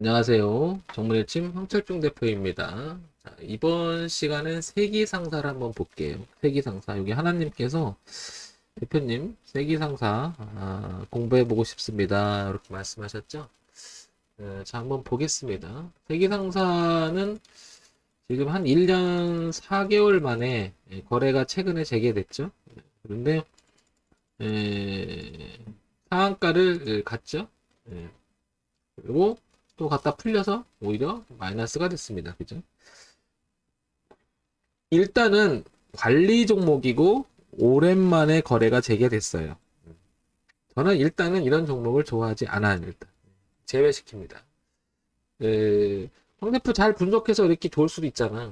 안녕하세요. 정문일침 황철중 대표입니다. 자, 이번 시간은 세기상사를 한번 볼게요. 세기상사. 여기 하나님께서 대표님, 세기상사 공부해보고 싶습니다. 이렇게 말씀하셨죠? 자, 한번 보겠습니다. 세기상사는 지금 한 1년 4개월 만에 거래가 최근에 재개됐죠? 그런데 에, 상한가를 갔죠? 예, 그리고 또 갖다 풀려서 오히려 마이너스가 됐습니다. 그죠? 일단은 관리 종목이고 오랜만에 거래가 재개됐어요. 저는 일단은 이런 종목을 좋아하지 않아요. 일단 제외시킵니다. 황 대표 잘 분석해서 이렇게 좋을 수도 있잖아.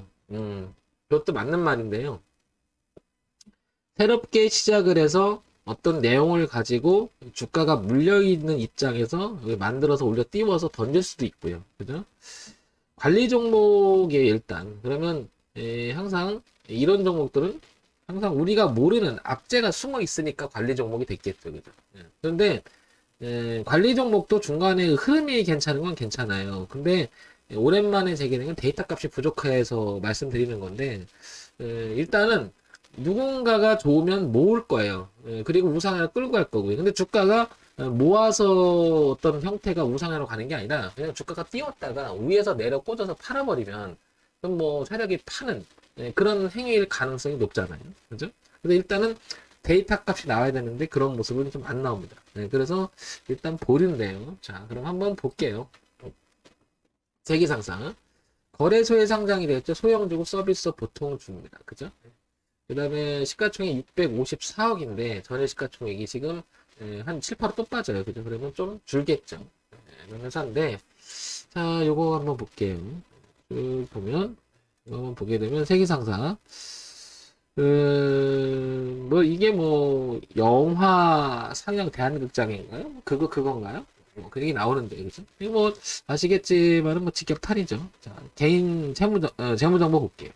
그것도 맞는 말인데요. 새롭게 시작을 해서 어떤 내용을 가지고 주가가 물려있는 입장에서 만들어서 올려 띄워서 던질 수도 있고요. 그죠? 관리 종목에 일단 그러면 항상 이런 종목들은 항상 우리가 모르는 악재가 숨어 있으니까 관리 종목이 됐겠죠. 그죠? 그런데 관리 종목도 중간에 흐름이 괜찮은 건 괜찮아요. 근데 오랜만에 재개는 건 데이터 값이 부족해서 말씀드리는 건데 일단은 누군가가 좋으면 모을 거예요. 그리고 우상향을 끌고 갈 거고요. 근데 주가가 모아서 어떤 형태가 우상향으로 가는 게 아니라 그냥 주가가 띄웠다가 위에서 내려 꽂아서 팔아버리면 그럼 뭐 세력이 파는 그런 행위일 가능성이 높잖아요. 그죠? 근데 일단은 데이터 값이 나와야 되는데 그런 모습은 좀 안 나옵니다. 그래서 일단 보류인데요. 자, 그럼 한번 볼게요. 세기상상. 거래소에 상장이 되었죠. 소형주고 서비스 보통 줍니다. 그죠? 그 다음에 시가총액 654억인데 전일 시가총액이 지금 한 7, 8억 또 빠져요. 그죠? 그러면 좀 줄겠죠. 이런 회사인데 자, 요거 한번 볼게요. 쭉 보면 이거 한번 보게 되면 세계상사 뭐 이게 뭐 영화 상영 대한극장인가요? 그건가요? 뭐 그게 나오는데 그죠? 이거 뭐 아시겠지만은 뭐 직격탄이죠. 자, 개인 재무정보 볼게요.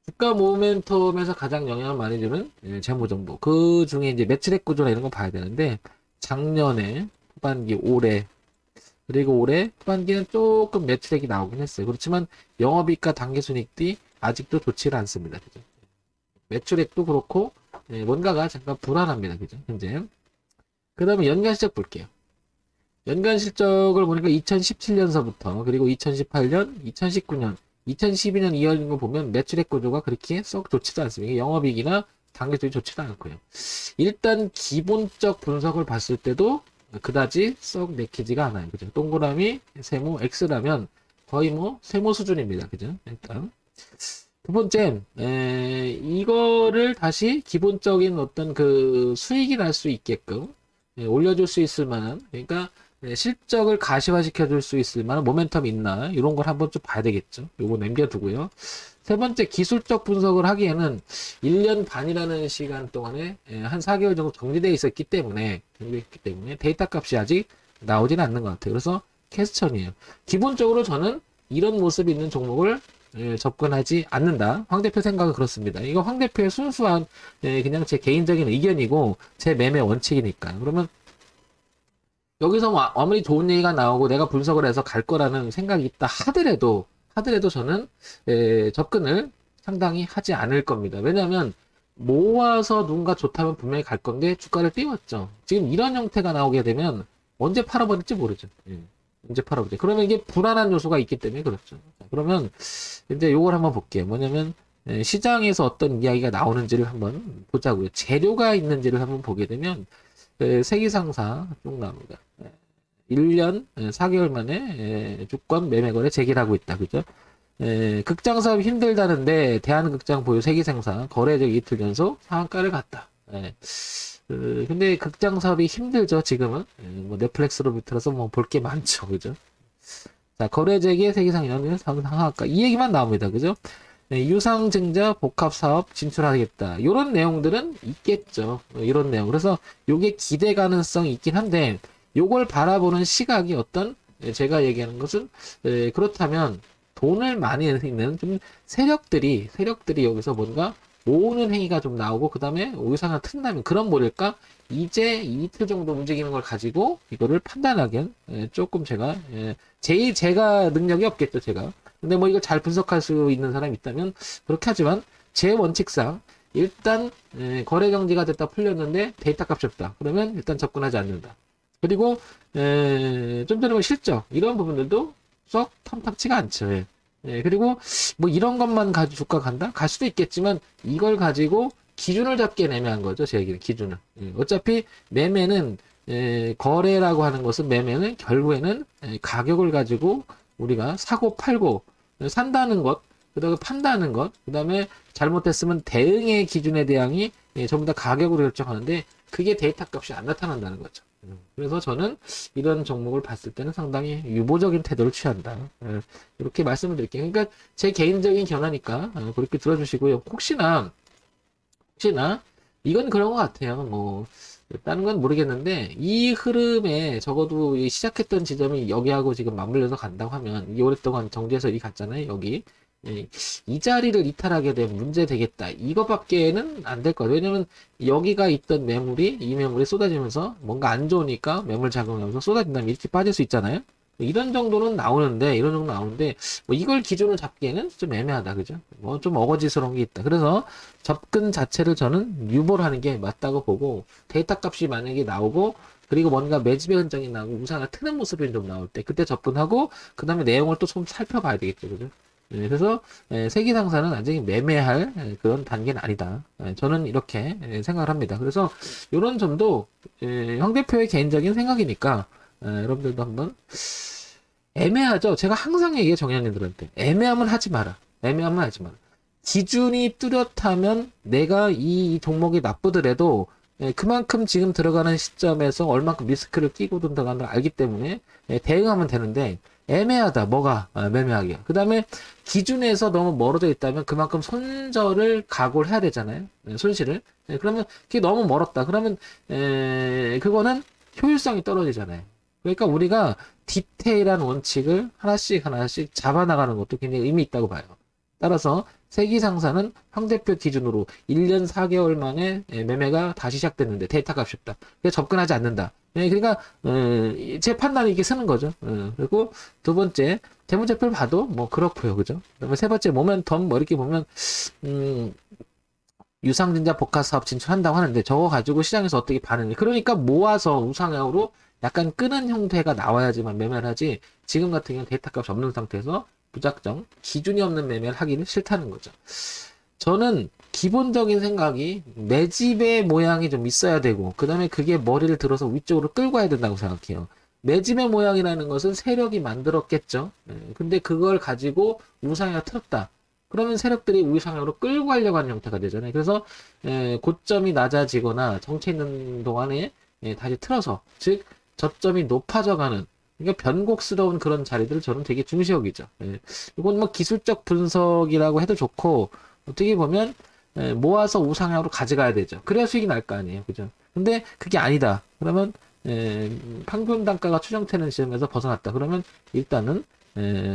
주가 모멘텀에서 가장 영향을 많이 주는 재무정보. 그 중에 이제 매출액 구조나 이런 거 봐야 되는데, 작년에, 후반기, 올해, 그리고 올해, 후반기는 조금 매출액이 나오긴 했어요. 그렇지만 영업이익과 당기순이익이 아직도 좋지는 않습니다. 그죠? 매출액도 그렇고, 뭔가가 잠깐 불안합니다. 그죠? 현재. 그 다음에 연간 실적 볼게요. 연간 실적을 보니까 2017년서부터, 그리고 2018년, 2019년, 2012년 이어진 거 보면 매출액 구조가 그렇게 썩 좋지도 않습니다. 영업이익이나 단계적이 좋지도 않고요. 일단 기본적 분석을 봤을 때도 그다지 썩 내키지가 않아요. 그죠? 동그라미, 세모, X라면 거의 뭐 세모 수준입니다. 그죠? 일단 두 번째, 이거를 다시 기본적인 어떤 그 수익이 날 수 있게끔 올려줄 수 있을 만한, 그러니까 실적을 가시화시켜 줄 수 있을 만한 모멘텀이 있나 이런 걸 한번 좀 봐야 되겠죠. 요거 남겨두고요. 세 번째 기술적 분석을 하기에는 1년 반이라는 시간 동안에 한 4개월 정도 정지되어 있었기 때문에 데이터 값이 아직 나오지는 않는 것 같아요. 그래서 캐스천이에요. 기본적으로 저는 이런 모습이 있는 종목을 접근하지 않는다. 황 대표 생각은 그렇습니다. 이거 황 대표의 순수한 그냥 제 개인적인 의견이고 제 매매 원칙이니까. 그러면 여기서 뭐 아무리 좋은 얘기가 나오고 내가 분석을 해서 갈 거라는 생각이 있다 하더라도 저는 접근을 상당히 하지 않을 겁니다. 왜냐하면 모아서 누군가 좋다면 분명히 갈 건데 주가를 띄웠죠. 지금 이런 형태가 나오게 되면 언제 팔아버릴지 모르죠. 언제 팔아버릴지. 그러면 이게 불안한 요소가 있기 때문에 그렇죠. 그러면 이제 요걸 한번 볼게요. 뭐냐면 시장에서 어떤 이야기가 나오는지를 한번 보자고요. 재료가 있는지를 한번 보게 되면 세기상사 쭉 나옵니다. 1년 4개월 만에 주권 매매 거래 재개를 하고 있다. 그죠? 극장 사업이 힘들다는데 대한극장 보유 세기상사 거래적 이틀 연속 상한가를 갔다. 근데 극장 사업이 힘들죠, 지금은. 뭐 넷플릭스로부터라서 뭐 볼 게 많죠. 그죠? 자, 거래재개 세기상 연일 상한가. 이 얘기만 나옵니다. 그죠? 유상증자 복합사업 진출하겠다. 이런 내용들은 있겠죠. 이런 내용. 그래서 요게 기대 가능성이 있긴 한데, 요걸 바라보는 시각이 어떤, 제가 얘기하는 것은, 그렇다면 돈을 많이 있는 좀 세력들이 여기서 뭔가 모으는 행위가 좀 나오고 그 다음에 우상향 튼다면 그런 뭐랄까 이제 이틀 정도 움직이는 걸 가지고 이거를 판단하기엔 조금 제가 제가 능력이 없겠죠 제가. 근데 뭐 이걸 잘 분석할 수 있는 사람이 있다면 그렇게 하지만 제 원칙상 일단 거래 정지가 됐다 풀렸는데 데이터 값이 없다. 그러면 일단 접근하지 않는다. 그리고 좀 전에 뭐 실적 이런 부분들도 썩 탐탁치가 않죠. 그리고 뭐 이런 것만 가지고 주가 간다? 갈 수도 있겠지만 이걸 가지고 기준을 잡기엔 애매한 거죠. 제 얘기는 기준을. 어차피 매매는 거래라고 하는 것은 매매는 결국에는 가격을 가지고 우리가 사고 팔고 산다는 것, 그다음에 판다는 것, 그다음에 잘못했으면 대응의 기준에 대항이 전부 다 가격으로 결정하는데 그게 데이터 값이 안 나타난다는 거죠. 그래서 저는 이런 종목을 봤을 때는 상당히 유보적인 태도를 취한다. 이렇게 말씀을 드릴게요. 그러니까 제 개인적인 견해니까 그렇게 들어주시고요. 혹시나 이건 그런 것 같아요. 뭐 다른 건 모르겠는데 이 흐름에 적어도 이 시작했던 지점이 여기하고 지금 맞물려서 간다고 하면 이 오랫동안 정지해서 이 갔잖아요. 여기 이 자리를 이탈하게 되면 문제 되겠다. 이거밖에는 안 될 거예요. 왜냐면 여기가 있던 매물이 이 매물이 쏟아지면서 뭔가 안 좋으니까 매물 작용하면서 쏟아진다면 이렇게 빠질 수 있잖아요. 이런 정도는 나오는데 이런 정도 나오는데 뭐 이걸 기준으로 잡기에는 좀 애매하다. 그죠? 뭐 좀 어거지스러운 게 있다. 그래서 접근 자체를 저는 유보를 하는 게 맞다고 보고 데이터 값이 만약에 나오고 그리고 뭔가 매집의 흔적이 나오고 우상을 트는 모습이 좀 나올 때 그때 접근하고 그 다음에 내용을 또 좀 살펴봐야 되겠죠. 그죠? 그래서 세기상사는 완전히 매매할 그런 단계는 아니다. 저는 이렇게 생각을 합니다. 그래서 이런 점도 황 대표의 개인적인 생각이니까 여러분들도 한번 애매하죠. 제가 항상 얘기해 정현님들한테 애매하면 하지 마라. 애매하면 하지 마라. 기준이 뚜렷하면 내가 이 종목이 나쁘더라도 그만큼 지금 들어가는 시점에서 얼만큼 리스크를 끼고 들어가는 걸 알기 때문에 대응하면 되는데 애매하다. 뭐가 매매하기야. 그 다음에 기준에서 너무 멀어져 있다면 그만큼 손절을 각오를 해야 되잖아요. 손실을. 그러면 그게 너무 멀었다. 그러면 그거는 효율성이 떨어지잖아요. 그러니까 우리가 디테일한 원칙을 하나씩 잡아나가는 것도 굉장히 의미 있다고 봐요. 따라서 세기상사는 황 대표 기준으로 1년 4개월 만에 매매가 다시 시작됐는데 데이터 값이 없다. 그래서 접근하지 않는다. 그러니까 제 판단이 이렇게 서는 거죠. 그리고 두 번째 재무제표를 봐도 뭐 그렇고요. 그죠? 그다음에 세 번째 모멘텀 뭐 이렇게 보면 유상증자 복합사업 진출한다고 하는데 저거 가지고 시장에서 어떻게 반응이 그러니까 모아서 우상향으로 약간 끄는 형태가 나와야지만 매매를 하지 지금 같은 경우는 데이터 값이 없는 상태에서 무작정 기준이 없는 매매를 하기는 싫다는 거죠. 저는 기본적인 생각이 매집의 모양이 좀 있어야 되고 그 다음에 그게 머리를 들어서 위쪽으로 끌고 가야 된다고 생각해요. 매집의 모양이라는 것은 세력이 만들었겠죠. 근데 그걸 가지고 우상향을 틀었다. 그러면 세력들이 우상향으로 끌고 가려고 하는 형태가 되잖아요. 그래서 고점이 낮아지거나 정체 있는 동안에 다시 틀어서 즉 저점이 높아져가는 그러니까 변곡스러운 그런 자리들을 저는 되게 중시 여기죠. 이건 뭐 기술적 분석이라고 해도 좋고 어떻게 보면 모아서 우상향으로 가져가야 되죠. 그래야 수익이 날 거 아니에요. 그죠? 근데 그게 아니다. 그러면 평균 단가가 추정되는 지점에서 벗어났다. 그러면 일단은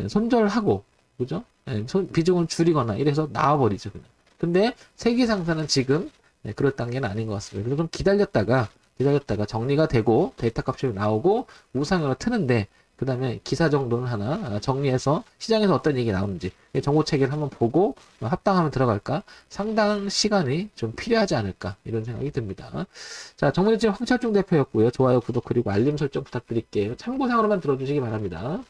손절하고 그죠? 비중을 줄이거나 이래서 나와버리죠. 그냥. 근데 세기상사는 지금 그럴 단계는 아닌 것 같습니다. 그래서 좀 기다렸다가 정리가 되고 데이터 값이 나오고 우상향을 트는데 그 다음에 기사 정도는 하나 정리해서 시장에서 어떤 얘기 나오는지 정보 체계를 한번 보고 합당하면 들어갈까 상당 시간이 좀 필요하지 않을까 이런 생각이 듭니다. 자, 정모일지 황철중 대표였고요. 좋아요, 구독 그리고 알림 설정 부탁드릴게요. 참고상으로만 들어주시기 바랍니다.